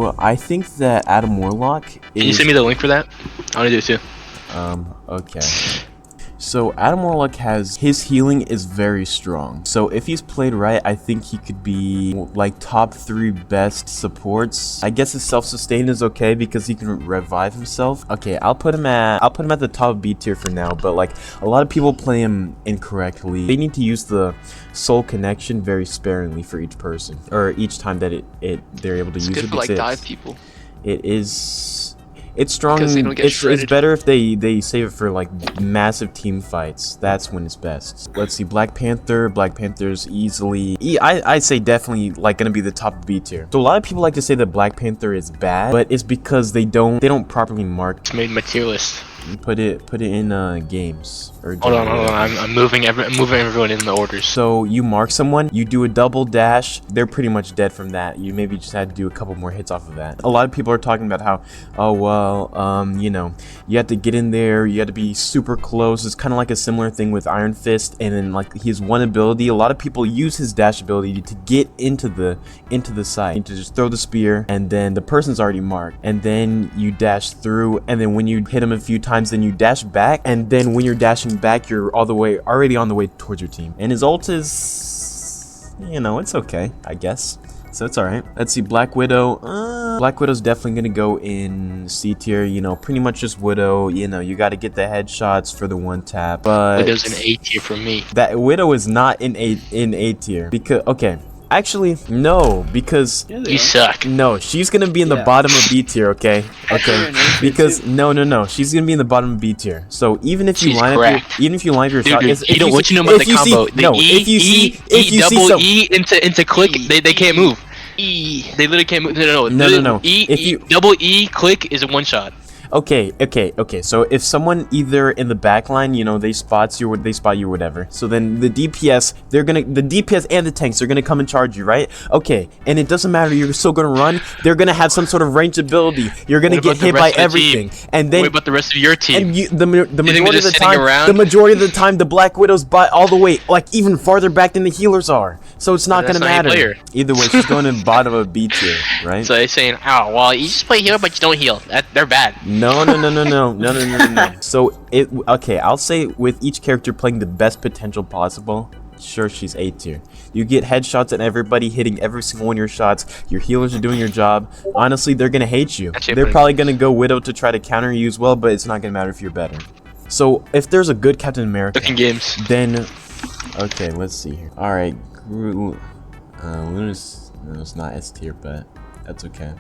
Well, I think that Adam Warlock is... Can you send me the link for that? I want to do it too. Okay. So Adam Warlock his healing is very strong. So if he's played right, I think he could be like top 3 best supports. I guess his self-sustain is okay because he can revive himself. Okay, I'll put him at the top B tier for now, but like a lot of people play him incorrectly. They need to use the soul connection very sparingly for each person, or each time that they're able to use it. It's good for like dive people. It's strong. It's better if they save it for like massive team fights. That's when it's best. Let's see, Black Panther. Black Panther's easily. I say definitely like gonna be the top B tier. So a lot of people like to say that Black Panther is bad, but it's because they don't properly mark. It's made my tier list. Put it in games or. Hold on. I'm moving everyone in the orders. So you mark someone, you do a double dash, they're pretty much dead from that. You maybe just had to do a couple more hits off of that. A lot of people are talking about how, oh well, you know, you have to get in there, you have to be super close. It's kind of like a similar thing with Iron Fist, and then like he has one ability. A lot of people use his dash ability to get into the site, to just throw the spear, and then the person's already marked, and then you dash through, and then when you hit him a few times, then you dash back, and then when you're dashing back, you're already on the way towards your team. And his ult is, you know, it's okay, I guess. So it's alright. Let's see, Black Widow. Black Widow's definitely gonna go in C tier. You know, pretty much just Widow. You know, you got to get the headshots for the one tap. But Widow's an A tier for me. That Widow is not in A tier because actually, no, because you suck. No, she's gonna be in the bottom of B tier, okay? Okay. Because no, she's gonna be in the bottom of B tier. So even if you line up your shot, what you know about the combo? E into click, they can't move. They literally can't move. No. If you double E click is a one shot. Okay. So if someone either in the back line, you know, they spot you or whatever. So then the DPS and the tanks are gonna come and charge you, right? Okay, and it doesn't matter. You're still gonna run. They're gonna have some sort of ranged ability. You're gonna get hit by everything. And then what about the rest of your team? And the majority of the time, the Black Widow's all the way, like even farther back than the healers are. So it's not gonna matter. Either way, she's going in bottom of B tier, right? So they're saying, oh well, you just play healer, but you don't heal. They're bad. No. So I'll say with each character playing the best potential possible, sure, she's A tier. You get headshots at everybody, hitting every single one of your shots. Your healers are doing your job. Honestly, they're gonna hate you. They're probably gonna go Widow to try to counter you as well, but it's not gonna matter if you're better. So if there's a good Captain America, then okay, let's see here. All right, Groot, Luna's, no, it's not S tier, but that's okay.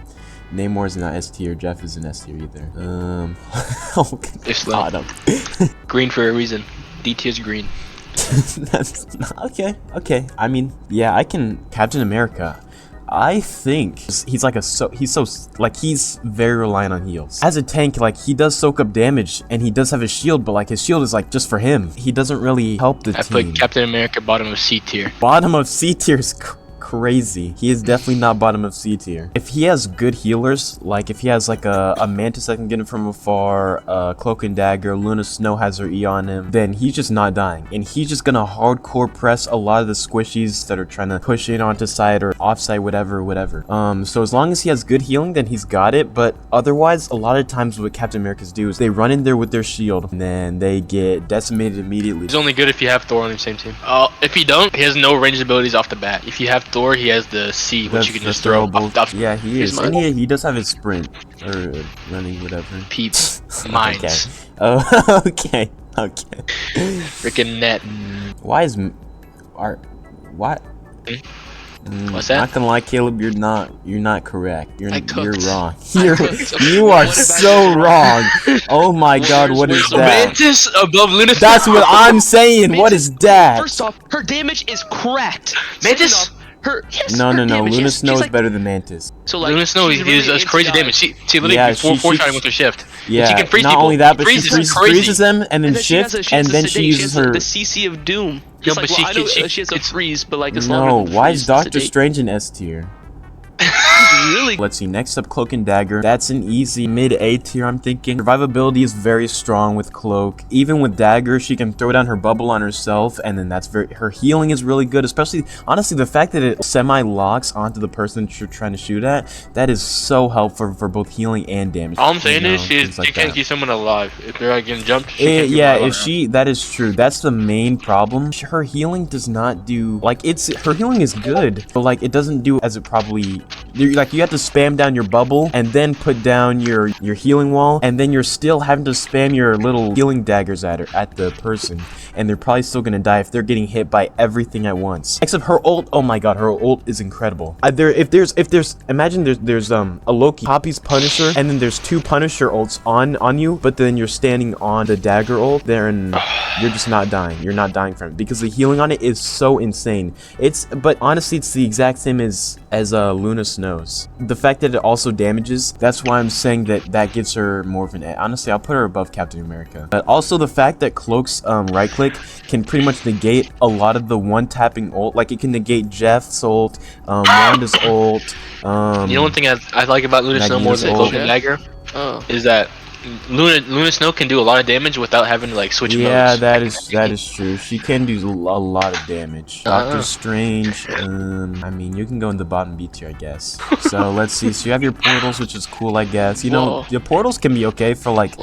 Namor is not S tier. Jeff isn't S tier either. They're slow. Green for a reason. D tier's green. That's not, okay. I mean, yeah, I can. Captain America. I think he's very reliant on heals. As a tank, like he does soak up damage and he does have a shield, but like his shield is like just for him. He doesn't really help the team. I put Captain America bottom of C tier. Bottom of C tier is crazy. He is definitely not bottom of C tier. If he has good healers, like if he has like a Mantis that can get him from afar, Cloak and Dagger, Luna Snow has her E on him, then he's just not dying. And he's just gonna hardcore press a lot of the squishies that are trying to push in onto side or offside, whatever. So as long as he has good healing, then he's got it. But otherwise, a lot of times what Captain America's do is they run in there with their shield and then they get decimated immediately. He's only good if you have Thor on the same team. If you don't, he has no ranged abilities off the bat. If you have Thor, he has the C, which you can just throw off. Yeah, he is. And he does have his sprint or running, whatever. Peeps, mines. Oh, okay. Freaking net. Why is what? What's that? Not gonna lie, Caleb, you're not correct. You're wrong. You are so wrong. Oh my God, what is that? Mantis above Luna. That's what I'm saying. What is that? First off, her damage is correct. Mantis. No. Luna Snow is better than Mantis. So like, Luna Snow is crazy damage. She literally four-shotting with her shift. Yeah. She can freeze not people. only that, but she freezes them and then shift, and then she uses her the CC of Doom. Yeah, but she has a freeze, but like it's no. Why is Doctor Strange in S tier? Really? Let's see, next up, Cloak and Dagger. That's an easy mid-A tier, I'm thinking. Survivability is very strong with Cloak. Even with Dagger, she can throw down her bubble on herself, and then her healing is really good, especially, honestly, the fact that it semi-locks onto the person you're trying to shoot at, that is so helpful for both healing and damage. All I'm saying is she can't keep someone alive. If they're like getting jumped, that is true. That's the main problem. Her healing does not do, like, her healing is good, but like it doesn't do as it probably, like, you have to spam down your bubble and then put down your healing wall, and then you're still having to spam your little healing daggers at the person, and they're probably still gonna die if they're getting hit by everything at once. Except her ult, oh my god, her ult is incredible. Imagine there's a Loki, Poppy's Punisher, and then there's 2 Punisher ults on you, but then you're standing on the Dagger ult there, and you're just not dying. You're not dying from it because the healing on it is so insane. But honestly, it's the exact same as Luna Snow's. The fact that it also damages, that's why I'm saying that gives her more of an edge. Honestly, I'll put her above Captain America. But also the fact that Cloak's right click can pretty much negate a lot of the one-tapping ult. Like, it can negate Jeff's ult, Wanda's ult. The only thing I like about Luna Snow more than Cloak and Dagger is that Luna Snow can do a lot of damage without having to like switch modes. Yeah, that is true. She can do a lot of damage. Doctor Strange, I mean, you can go in the bottom B tier, I guess. So let's see. So you have your portals, which is cool, I guess. You know, your portals can be okay for like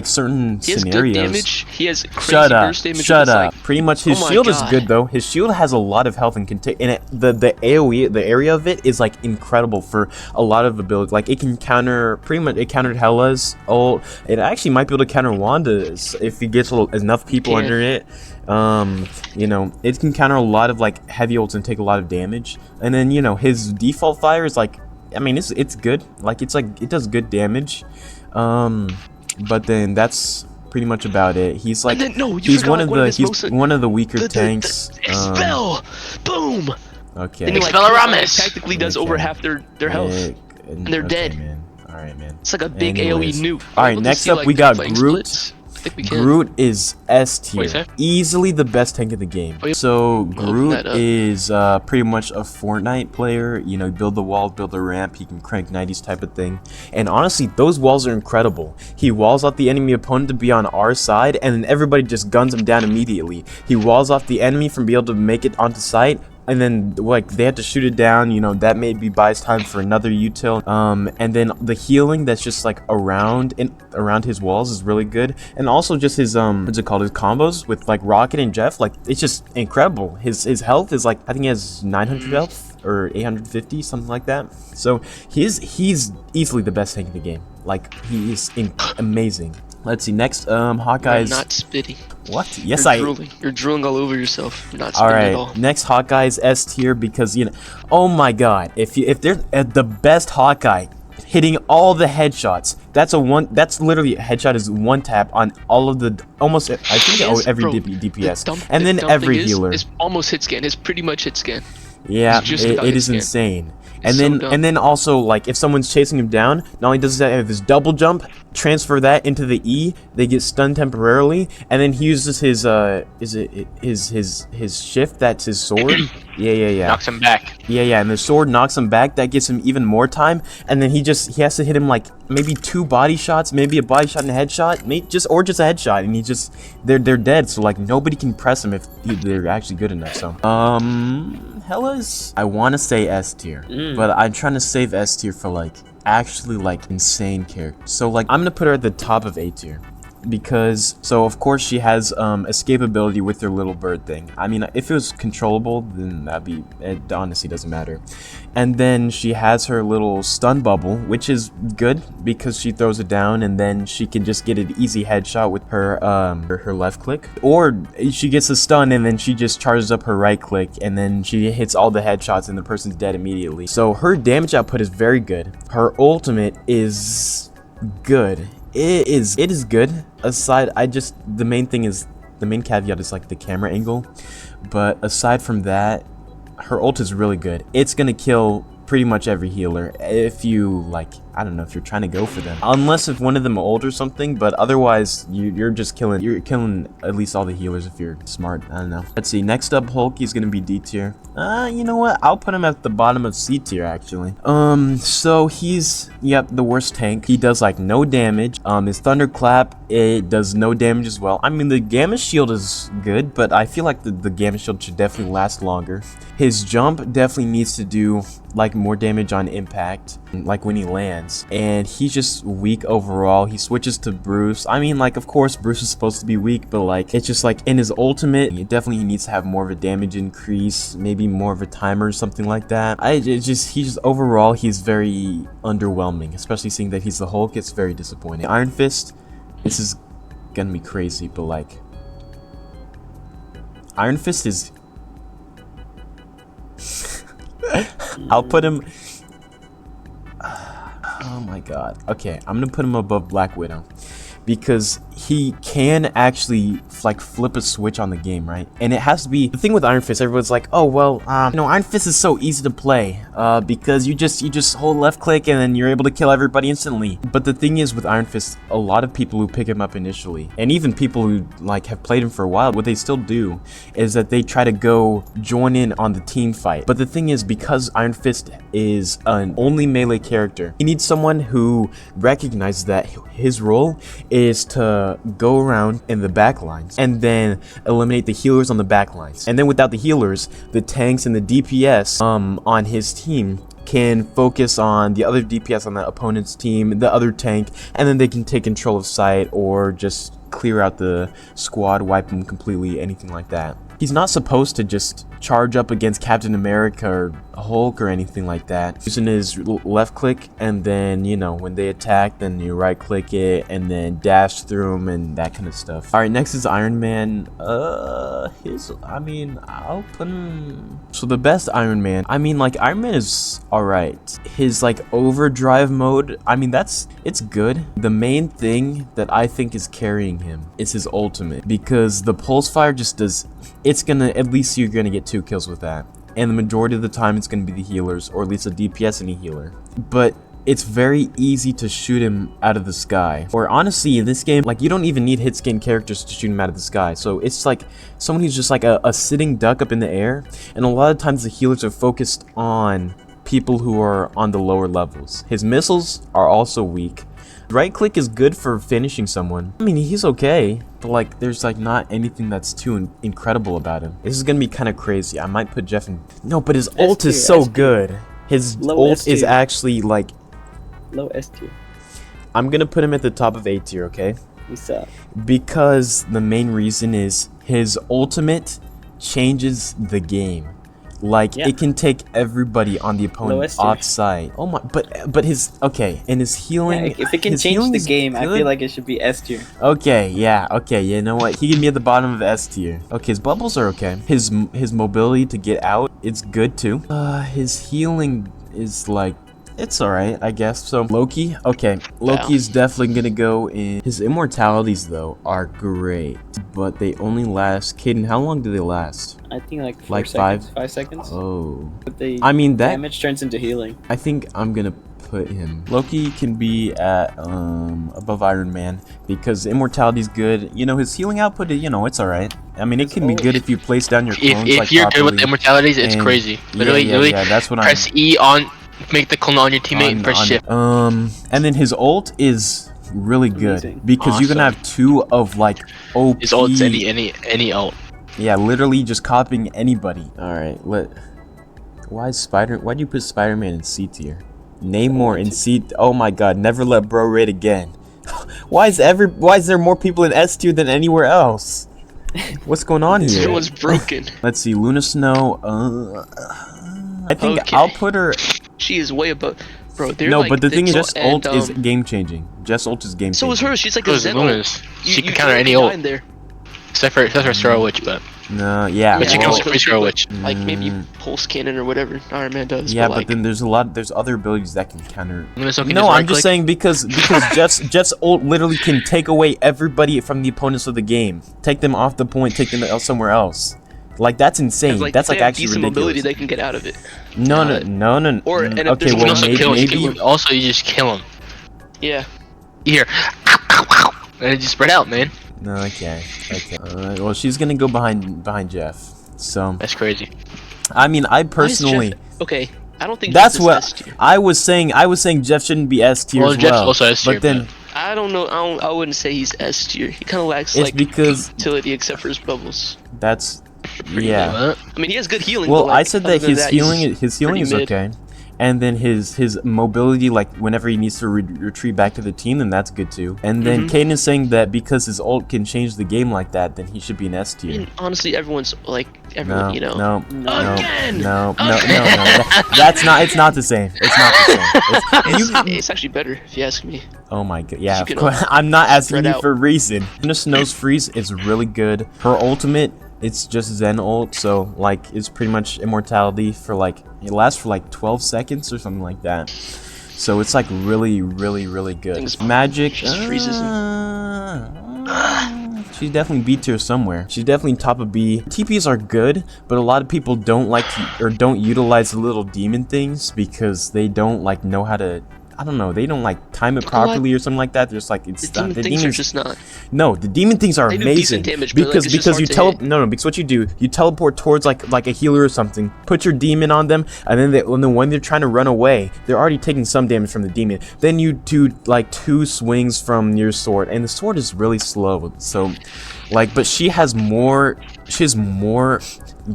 certain scenarios. Good damage. He has crazy burst damage. Shut up. Pretty much his shield is good though. His shield has a lot of health and can take, and the AoE, the area of it is like incredible for a lot of abilities. Like, it can counter, pretty much it countered Hela's ult. It actually might be able to counter Wanda's if it gets enough people under it. You know, it can counter a lot of like heavy ults and take a lot of damage. And then, you know, his default fire is like, I mean, it's good. Like, it does good damage. But then that's pretty much about it. He's like, he's one of the weaker tanks. Spell, boom. Okay. And he technically does over half their health, and they're dead. Man. Alright, man. It's like a big AoE nuke. Alright, next up we got Groot. Groot is S tier. Easily the best tank in the game. So Groot is pretty much a Fortnite player. You know, build the wall, build the ramp. He can crank 90s type of thing. And honestly, those walls are incredible. He walls off the enemy opponent to be on our side, and then everybody just guns him down immediately. He walls off the enemy from being able to make it onto site, and then like they have to shoot it down, you know, that maybe buys time for another util. And then the healing that's just like around his walls is really good, and also just his what's it called, his combos with like Rocket and Jeff, like it's just incredible. His health is like, I think he has 900 health or 850, something like that. So he's easily the best tank in the game. Like, he is amazing. Let's see, next, Hawkeye's... You're not spitting. What? Yes, You're drooling all over yourself. You're not spitting at all. Next, Hawkeye's S tier, because, you know... Oh my god, if they're the best Hawkeye, hitting all the headshots, that's literally, a headshot is one tap on all of the... Almost, I think, every DPS. And then every healer. It's almost hit scan. It's pretty much hit scan. Yeah, it is insane. And then also, like, if someone's chasing him down, not only does he have his double jump, transfer that into the E, they get stunned temporarily, and then he uses his his shift, that's his sword. Yeah. Knocks him back. Yeah, and the sword knocks him back, that gives him even more time, and then he has to hit him like maybe 2 body shots, maybe a body shot and a headshot, just a headshot, and they're dead, so like nobody can press him if they're actually good enough. So Hela's, I want to say S tier, but I'm trying to save S tier for like actually like insane characters. So like I'm gonna put her at the top of A tier, because of course she has escapability with her little bird thing. I mean, if it was controllable, then it honestly doesn't matter. And then she has her little stun bubble, which is good because she throws it down and then she can just get an easy headshot with her her left click, or she gets a stun and then she just charges up her right click and then she hits all the headshots and the person's dead immediately. So her damage output is very good. Her ultimate is good. It is good. Aside, the main caveat is like the camera angle, but aside from that, her ult is really good. It's gonna kill pretty much every healer if you like, I don't know if you're trying to go for them. Unless if one of them old or something, but otherwise you're just killing. You're killing at least all the healers if you're smart. I don't know. Let's see. Next up, Hulk. He's gonna be D tier. You know what? I'll put him at the bottom of C tier actually. So he's the worst tank. He does like no damage. His thunderclap, it does no damage as well. I mean, the gamma shield is good, but I feel like the gamma shield should definitely last longer. His jump definitely needs to do like more damage on impact, like when he lands, and he's just weak overall. He switches to Bruce. I mean, like, of course Bruce is supposed to be weak, but like it's just like in his ultimate, he needs to have more of a damage increase, maybe more of a timer or something like that. He's just overall he's very underwhelming, especially seeing that he's the Hulk. It's very disappointing. Iron Fist, this is gonna be crazy, but like Iron Fist is I'll put him. Oh my god. Okay, I'm gonna put him above Black Widow because he can actually like flip a switch on the game, right? And it has to be the thing with Iron Fist. Everyone's like, oh well, Iron Fist is so easy to play because you just hold left click and then you're able to kill everybody instantly. But the thing is with Iron Fist, a lot of people who pick him up initially, and even people who like have played him for a while, what they still do is that they try to go join in on the team fight. But the thing is, because Iron Fist is an only melee character, he needs someone who recognizes that his role is to go around in the back lines and then eliminate the healers on the back lines. And then without the healers, the tanks and the DPS on his team can focus on the other DPS on the opponent's team, the other tank, and then they can take control of site or just clear out the squad, wipe them completely, anything like that. He's not supposed to just charge up against Captain America or Hulk or anything like that. Using his left click, and then, when they attack, then you right click it and then dash through them and that kind of stuff. Alright, next is Iron Man. I'll put him... So the best Iron Man, Iron Man is alright. His, overdrive mode, it's good. The main thing that I think is carrying him is his ultimate, because the pulse fire just does... at least you're gonna get 2 kills with that. And the majority of the time it's gonna be the healers, or at least a DPS and a healer. But it's very easy to shoot him out of the sky. Or honestly, in this game, you don't even need hit skin characters to shoot him out of the sky. So it's like someone who's just like a sitting duck up in the air. And a lot of times the healers are focused on people who are on the lower levels. His missiles are also weak. Right click is good for finishing someone. He's okay, but there's not anything that's too incredible about him. This is gonna be kind of crazy. I might put Jeff in. No, but his ult is so good. His ult is actually low S tier. I'm gonna put him at the top of A tier, okay? What's up? Because the main reason is his ultimate changes the game. It can take everybody on the opponent offside. Oh my, but his, okay, and his healing... Yeah, if it can change the game, I feel like it should be S tier. Okay, you know what? He can be at the bottom of S tier. Okay, his bubbles are okay. His mobility to get out, it's good too. His healing is it's alright, I guess. So, Loki, okay. Loki's definitely gonna go in. His immortalities, though, are great, but they only last... Kayden, how long do they last? I think 4 seconds, 5 seconds. Oh. But that damage turns into healing. I think I'm gonna put him. Loki can be at above Iron Man because immortality's good. His healing output, it's alright. It can be good if you place down your clones if you're good with the immortalities, it's crazy. Literally, that's what press E on, make the clone on your teammate and press shift. And then his ult is really good because you can have 2 of OP. His ult's any ult. Yeah, literally just copying anybody. Alright, why do you put Spider-Man in C tier? Namor in C. Oh my god, never let bro raid again. Why is there more people in S tier than anywhere else? What's going on here? This was broken. Let's see, Luna Snow. I think I'll put her. She is way above. Bro, but the thing is, Jess ult is game changing. Jess ult is game changing. So is hers. She's like a Zen ult. She can counter any ult. Except for Squirrel Witch, but. No, yeah. But you can also free Squirrel Witch. Maybe pulse cannon or whatever Iron Man does. Yeah, but then there's other abilities that can counter. No, I'm just saying because Jeff's ult literally can take away everybody from the opponents of the game. Take them off the point, take them somewhere else. Like that's insane. Like, That's like actually decent ridiculous. mobility, they can get out of it. No. Or and if Okay, there's well maybe also you just kill him. Yeah. Here, and it just spread out, man. No, okay. Well, she's gonna go behind Jeff. So That's crazy. I mean, I personally. Okay, I don't think That's Jeff is what S tier. I was saying. I was saying Jeff shouldn't be S tier as well. Jeff's also S tier, but then I don't know. I wouldn't say he's S tier. He kind of lacks it's like because utility except for his bubbles. that's yeah. I mean, he has good healing. Well, but, like, I said that other than his that, healing he's is pretty mid. okay, and then his mobility, like whenever he needs to retreat back to the team, then that's good too. And then Kayden is saying that because his ult can change the game like that, then he should be an S I tier. mean, honestly, everyone, No, you know. no. Again! No. That's not. It's not the same. It's not the same. It's actually better if you ask me. Oh my god, yeah, You of can course. I'm not asking spread you out. for a reason. Snow's freeze is really good. Her ultimate, it's just Zen ult, so like it's pretty much immortality for like, it lasts for like 12 seconds or something like that. So it's like really good. Magik just freezes she's definitely B tier somewhere. She's definitely top of B. TPs are good, but a lot of people don't like to, or don't utilize the little demon things because they don't like know how to, I don't know, they don't like time it properly or something like that. They're just like, it's The not, the demons demons are just not. No, the demon things are They do amazing decent damage, but, like, because it's just you hard to hit. because what you do, you teleport towards like a healer or something, put your demon on them, and then when they're trying to run away, they're already taking some damage from the demon. Then you do like 2 swings from your sword, and the sword is really slow. So, like, but she has more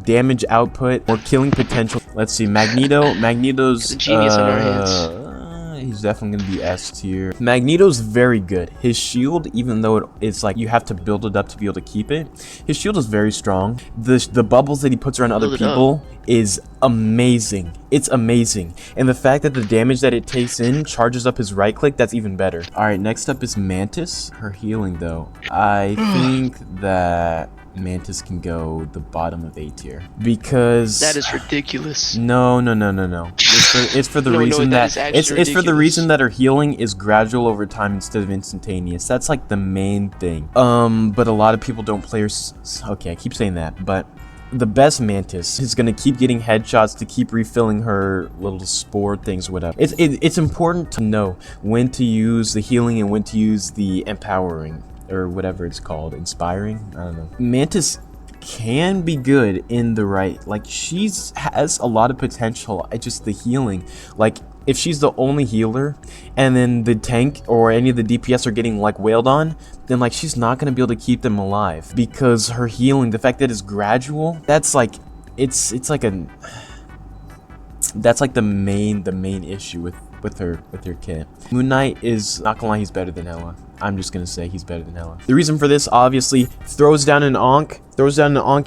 damage output, more killing potential. Let's see, Magneto's a genius in our hands. He's definitely gonna be S tier. Magneto's very good. His shield, even though it's like you have to build it up to be able to keep it, his shield is very strong. The bubbles that he puts around other people is amazing. It's amazing. And the fact that the damage that it takes in charges up his right click, that's even better. Alright, next up is Mantis. Her healing though, I think that Mantis can go the bottom of A tier because That is ridiculous. No. It's for the reason that it's for the reason that her healing is gradual over time instead of instantaneous. That's like the main thing. But a lot of people don't play her. Okay, I keep saying that, but the best Mantis is gonna keep getting headshots to keep refilling her little spore things, whatever. It's important to know when to use the healing and when to use the empowering, or whatever it's called, inspiring. I don't know. Mantis can be good in the right, like has a lot of potential. It's just the healing, like if she's the only healer and then the tank or any of the DPS are getting like wailed on, then like she's not gonna be able to keep them alive because her healing, the fact that it's gradual, that's like it's like that's like the main issue with her kit. Moon Knight is, not gonna lie, he's better than Hela. I'm just gonna say he's better than Hela. The reason for this, obviously, throws down an Ankh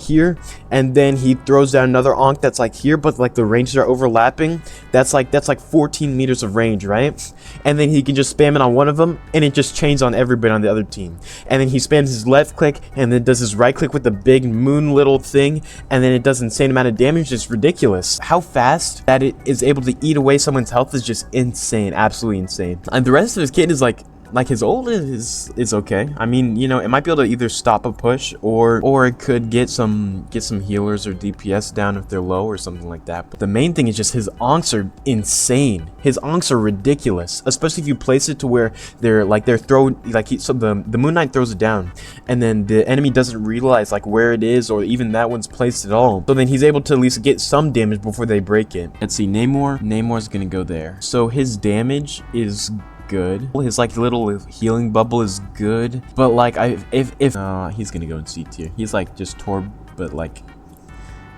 here, and then he throws down another Ankh that's like here, but like the ranges are overlapping. That's like 14 meters of range, right? And then he can just spam it on one of them, and it just chains on everybody on the other team. And then he spams his left click, and then does his right click with the big moon little thing, and then it does an insane amount of damage. It's ridiculous. How fast that it is able to eat away someone's health is just insane, absolutely insane. And the rest of his kit is like his ult is okay. I mean, you know, it might be able to either stop a push or it could get some healers or DPS down if they're low or something like that. But the main thing is just his onks are insane. His onks are ridiculous, especially if you place it to where they're thrown, like so the Moon Knight throws it down, and then the enemy doesn't realize like where it is or even that one's placed at all. So then he's able to at least get some damage before they break it. Let's see, Namor's gonna go there. So his damage is good. His like little healing bubble is good, but like if he's gonna go in C tier. He's like just Torb, but like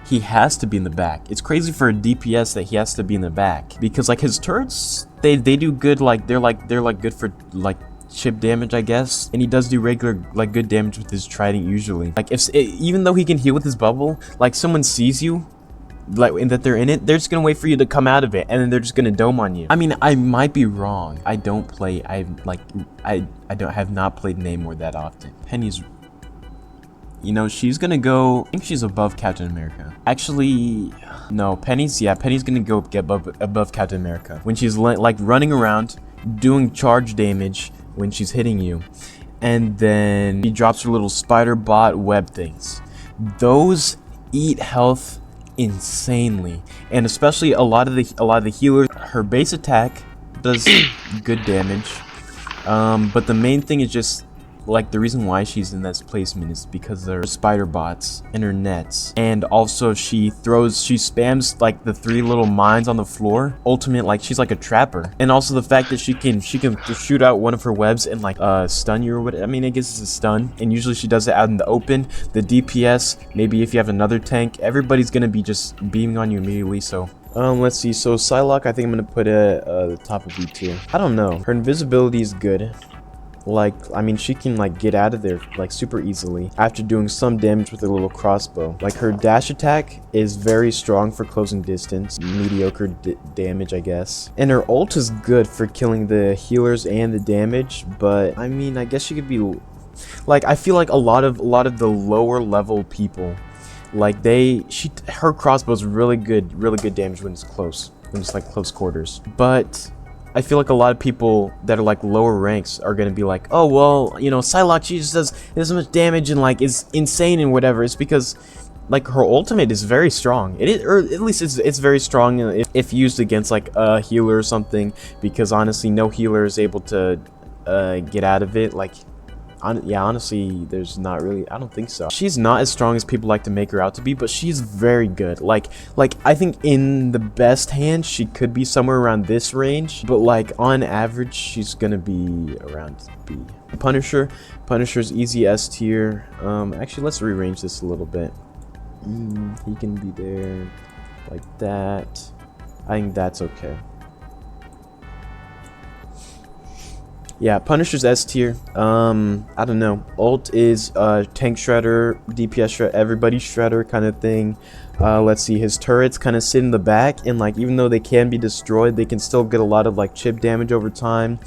he has to be in the back. It's crazy for a DPS that he has to be in the back because like his turrets, they do good, like they're good for like chip damage, I guess, and he does do regular like good damage with his trident usually. Like even though he can heal with his bubble, like someone sees you like and that they're in it, they're just gonna wait for you to come out of it, and then they're just gonna dome on you. I mean, I might be wrong. I have not played Namor that often. Penny's, you know, she's gonna go, I think she's above Captain America. Actually, no, Penny's gonna go get above Captain America when she's like running around doing charge damage when she's hitting you, and then she drops her little spider bot web things. Those eat health insanely, and especially a lot of the healers. Her base attack does good damage, but the main thing is just like the reason why she's in this placement is because of her spider bots and her nets, and also she spams like the 3 little mines on the floor. Ultimate, like she's like a trapper, and also the fact that she can shoot out one of her webs and like stun you or what. I mean, I guess it's a stun, and usually she does it out in the open. The DPS, maybe if you have another tank, everybody's gonna be just beaming on you immediately. So let's see. So Psylocke, I think I'm gonna put it the top of B tier. I don't know. Her invisibility is good. Like, I mean, she can like get out of there like super easily after doing some damage with her little crossbow. Like, her dash attack is very strong for closing distance, mediocre damage, I guess. And her ult is good for killing the healers and the damage, but I mean, I guess she could be like, I feel like a lot of the lower level people, like her crossbow is really good damage when it's close, when it's like close quarters. But I feel like a lot of people that are like lower ranks are gonna be like, oh well, you know, Psylocke, she just does this much damage and like is insane and whatever. It's because like her ultimate is very strong. It is, or at least it's very strong if used against like a healer or something. Because honestly, no healer is able to get out of it. Like, yeah, honestly, there's not really. I don't think so. She's not as strong as people like to make her out to be, but she's very good. Like I think in the best hand, she could be somewhere around this range, but like on average, she's gonna be around B. Punisher's easy S tier. Actually, let's rearrange this a little bit. He can be there like that. I think that's okay. Yeah, Punisher's S tier. I don't know. Ult is tank shredder, DPS shredder, everybody shredder kind of thing. Let's see, his turrets kind of sit in the back, and like even though they can be destroyed, they can still get a lot of like chip damage over time.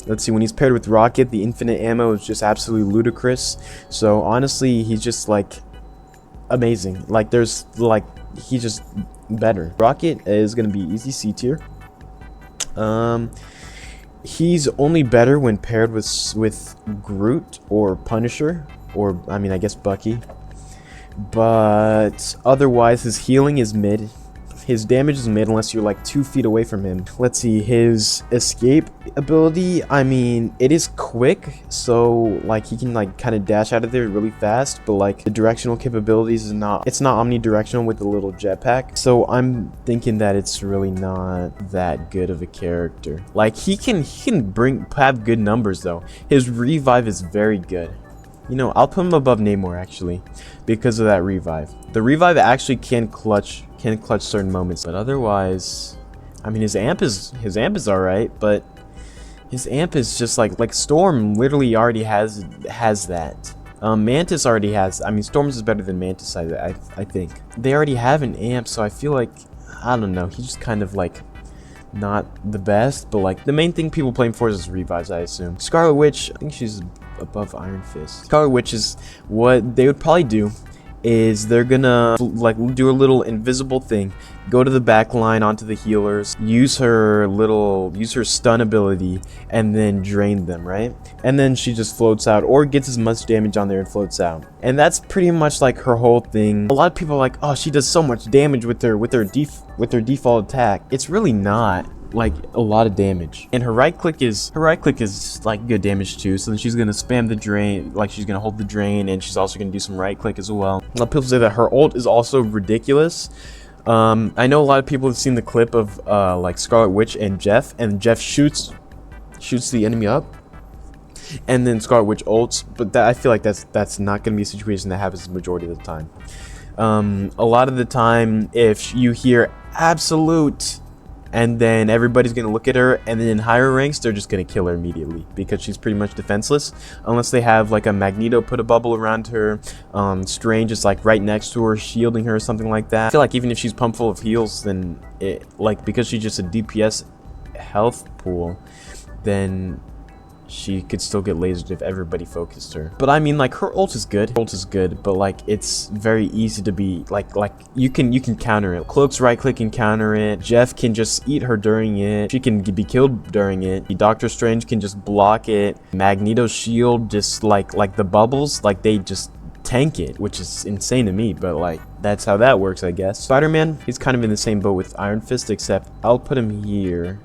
Let's see, when he's paired with Rocket, the infinite ammo is just absolutely ludicrous. So honestly, he's just like amazing. Like there's like, he's just better. Rocket is gonna be easy C tier. He's only better when paired with Groot or Punisher, or I mean, I guess Bucky. But otherwise, his healing is mid. His damage is mid unless you're like 2 feet away from him. Let's see, his escape ability, I mean, it is quick, so like he can like kind of dash out of there really fast, but like the directional capabilities is not, it's not omnidirectional with the little jetpack. So I'm thinking that it's really not that good of a character. Like he can have good numbers though. His revive is very good. You know, I'll put him above Namor actually because of that revive. The revive actually can clutch certain moments, but otherwise, I mean, his amp is alright, but his amp is just like Storm literally already has that. Mantis already has. I mean, Storm's is better than Mantis. I think they already have an amp, so I feel like, I don't know. He's just kind of like not the best, but like the main thing people playing for is his revives, I assume. Scarlet Witch, I think she's above Iron Fist. Scarlet Witch is, what they would probably do is they're gonna like do a little invisible thing, go to the back line onto the healers, use her stun ability, and then drain them, right? And then she just floats out or gets as much damage on there and floats out. And that's pretty much like her whole thing. A lot of people are like, oh, she does so much damage with her default attack. It's really not like a lot of damage. And her right click is like good damage too, so then she's gonna spam the drain, like she's gonna hold the drain, and she's also gonna do some right click as well. A lot of people say that her ult is also ridiculous. I know a lot of people have seen the clip of like Scarlet Witch and Jeff shoots the enemy up, and then Scarlet Witch ults, but I feel like that's not gonna be a situation that happens the majority of the time. A lot of the time, if you hear absolute, and then everybody's gonna look at her, and then in higher ranks they're just gonna kill her immediately because she's pretty much defenseless unless they have like a Magneto put a bubble around her, Strange is like right next to her shielding her or something like that. I feel like even if she's pumped full of heals, then it, like, because she's just a DPS health pool, then she could still get lasered if everybody focused her. But I mean, like, her ult is good, but like it's very easy to be like you can counter it. Cloak's right click can counter it. Jeff can just eat her during it. She can be killed during it. Doctor Strange can just block it. Magneto's shield, just like the bubbles, like they just tank it, which is insane to me, but like that's how that works, I guess. Spider-Man, he's kind of in the same boat with Iron Fist, except I'll put him here.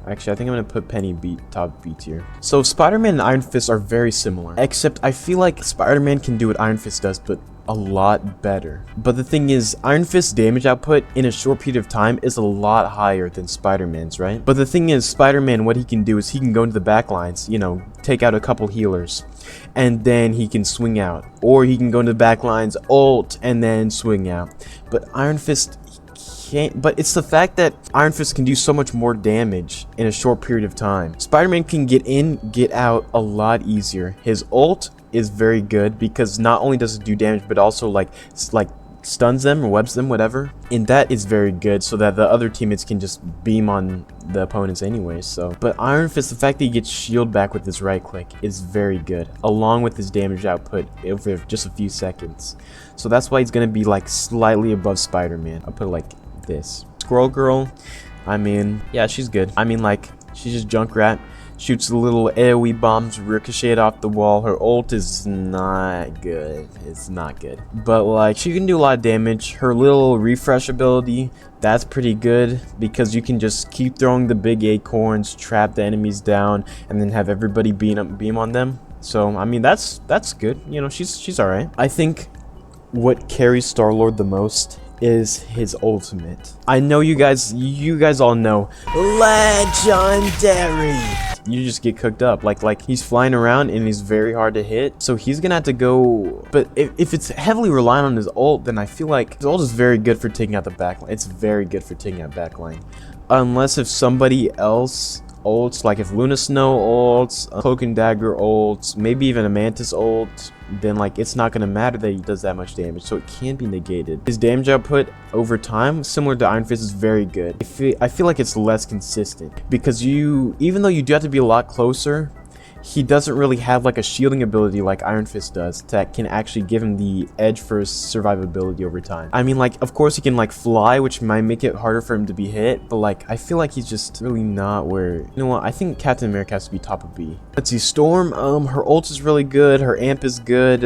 Actually, I think I'm gonna put Peni top B tier. So Spider-Man and Iron Fist are very similar, except I feel like Spider-Man can do what Iron Fist does, but a lot better. But the thing is, Iron Fist's damage output in a short period of time is a lot higher than Spider-Man's, right? But the thing is, Spider-Man, what he can do is he can go into the back lines, you know, take out a couple healers, and then he can swing out. Or he can go into the back lines, ult, and then swing out. But Iron Fist can't. But it's the fact that Iron Fist can do so much more damage in a short period of time. Spider-Man can get in, get out a lot easier. His ult is very good because not only does it do damage, but also like stuns them or webs them, whatever. And that is very good so that the other teammates can just beam on the opponents anyway. So, but Iron Fist, the fact that he gets shield back with his right click is very good, along with his damage output over just a few seconds. So that's why he's gonna be like slightly above Spider-Man. I'll put it like this. Squirrel Girl, I mean, yeah, she's good. I mean, like, she's just Junkrat. Shoots the little AoE bombs, ricochet off the wall. Her ult is not good. It's not good. But like, she can do a lot of damage. Her little refresh ability, that's pretty good because you can just keep throwing the big acorns, trap the enemies down, and then have everybody beam on them. So I mean, that's good. You know, she's all right. I think what carries Star-Lord the most is his ultimate. I know you guys all know legendary. You just get cooked up. Like he's flying around and he's very hard to hit. So he's gonna have to go. But if it's heavily reliant on his ult, then I feel like his ult is very good for taking out the backline. It's very good for taking out backline. Unless if somebody else ults, like if Luna Snow ults, Cloak Dagger ults, maybe even a Mantis ult, then like it's not gonna matter that he does that much damage, so it can be negated. His damage output over time, similar to Iron Fist, is very good. I feel like it's less consistent because even though you do have to be a lot closer, he doesn't really have like a shielding ability like Iron Fist does that can actually give him the edge for his survivability over time. I mean, like, of course he can like fly, which might make it harder for him to be hit, but like I feel like he's just really not where, you know what, I think Captain America has to be top of B. Let's see, Storm, her ult is really good, her amp is good,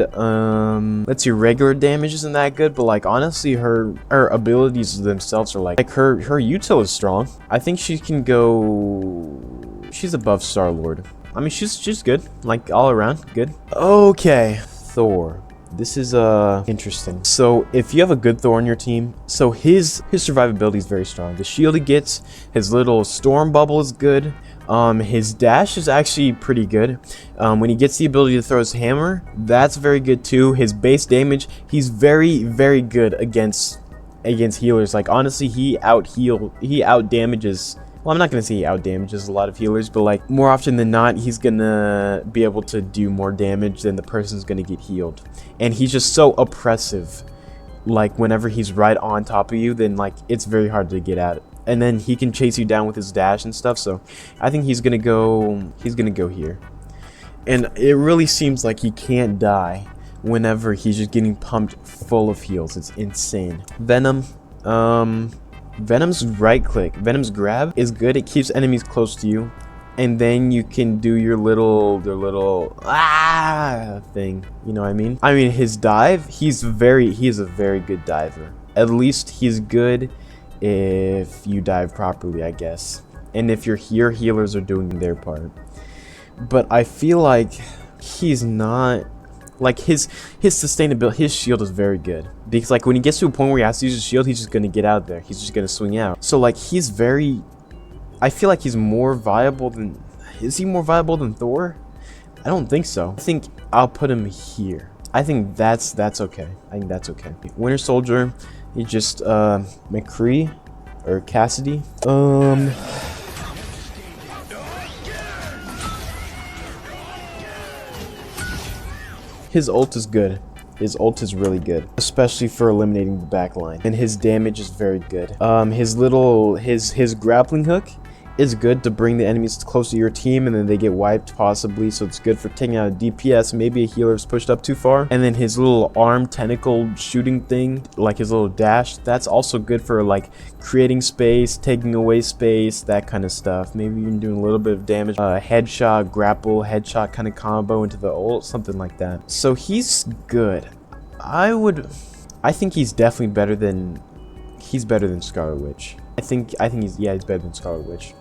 let's see, regular damage isn't that good, but like honestly her abilities themselves are like her util is strong. I think she can go, she's above Star-Lord. I mean, she's good, like all around good. Okay, Thor. This is interesting. So if you have a good Thor on your team, so his survivability is very strong. The shield he gets, his little storm bubble is good. His dash is actually pretty good. When he gets the ability to throw his hammer, that's very good too. His base damage, he's very, very good against healers. Like honestly, he out damages. Well, I'm not going to say he out damages a lot of healers, but like more often than not, he's going to be able to do more damage than the person's going to get healed. And he's just so oppressive. Like whenever he's right on top of you, then like it's very hard to get at it. And then he can chase you down with his dash and stuff. So I think he's going to go here. And it really seems like he can't die whenever he's just getting pumped full of heals. It's insane. Venom, Venom's right click, Venom's grab is good. It keeps enemies close to you, and then you can do your little thing. You know what I mean? I mean his dive, he is a very good diver. At least he's good if you dive properly, I guess. And if your healers are doing their part. But I feel like he's not. Like his sustainability, his shield is very good because like when he gets to a point where he has to use his shield, he's just gonna get out there. He's just gonna swing out. So like he's very, I feel like he's more viable than. Is he more viable than Thor? I don't think so. I think I'll put him here. I think that's okay. I think that's okay. Winter Soldier, he just McCree or Cassidy. His ult is good. His ult is really good, especially for eliminating the backline. And his damage is very good. His grappling hook is good to bring the enemies close to your team and then they get wiped possibly, so it's good for taking out a DPS. Maybe a healer's pushed up too far. And then his little arm tentacle shooting thing, like his little dash, that's also good for like creating space, taking away space, that kind of stuff. Maybe you're doing a little bit of damage, headshot, grapple, headshot kind of combo into the ult, something like that. So he's good. I think he's definitely better than Scarlet Witch. I think he's better than Scarlet Witch.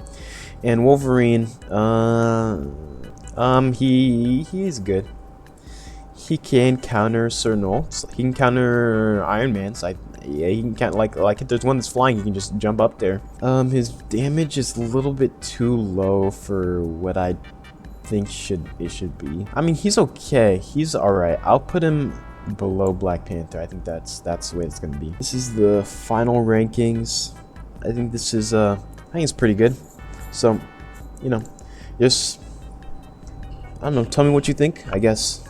And Wolverine, he is good. He can counter certain ults. He can counter Iron Man's. Yeah, he can count like if there's one that's flying, he can just jump up there. His damage is a little bit too low for what I think it should be. I mean, he's okay. He's all right. I'll put him below Black Panther. I think that's the way it's gonna be. This is the final rankings. I think this is I think it's pretty good. So, you know, just I don't know. Tell me what you think. I guess.